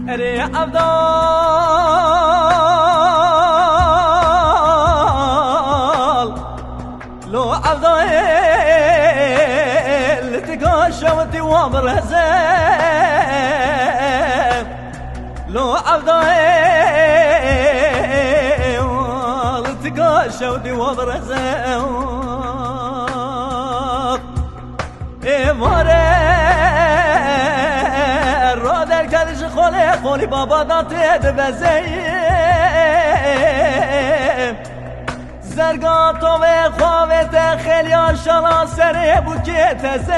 اري أفضل لو أفضل تقاشوتي وبرزم لو أفضل تقاشوتي وبرزم خالی بابا داته بزیم زرگا تو و خوابت خیلی آشالا سره بود که تزم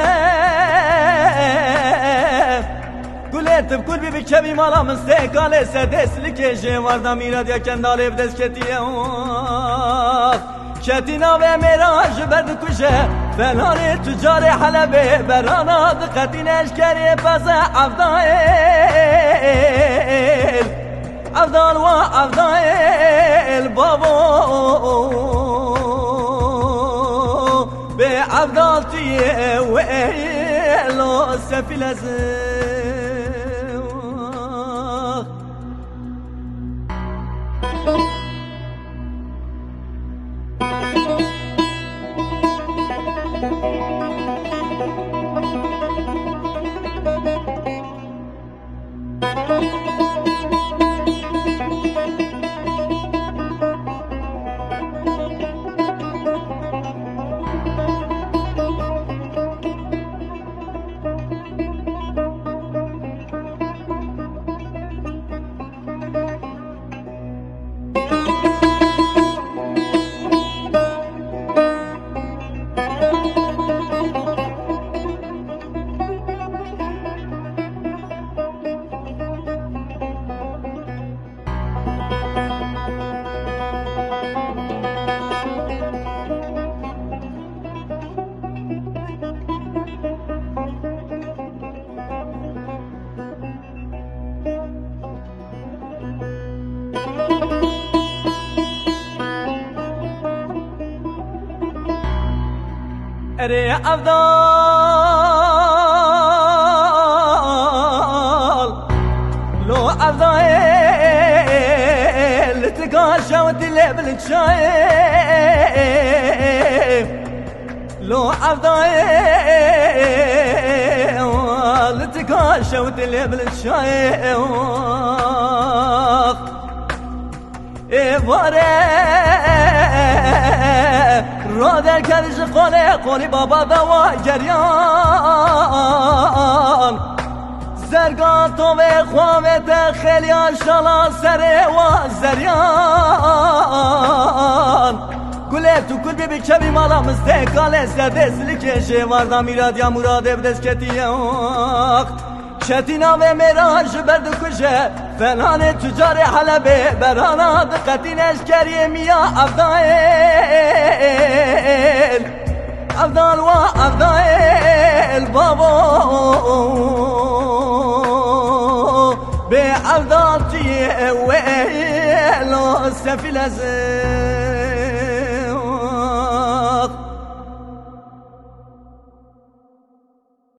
گلت بکل بی بی کبی مالا مستقال سدسلی که جواردم میراد یا کنداله بدست کتیه کتینا و میراج برد کشه فلان تجار حلبه برانا دقتی نشکری پس أفضل وأفضل بابا بأفضل تيه وإلو سفل اري أفضل لو أفضل تقاشى وتلعب الشايف لو أفضل تقاشى وتلعب الشايف رادر کرش قولی بابا دوا جریان زرگان تو به خوابت خیلی آشالا سره و زریان گله تو کل بی کبی مالا مستقال سدسلی که جواردم میراد یا مراد بدست کتیه کتینا و میراج برد کشه فلان تجار حلبه برانا دقتی نشکری میا أفضل وأفضل بابا بأفضل تيه وإلو سفل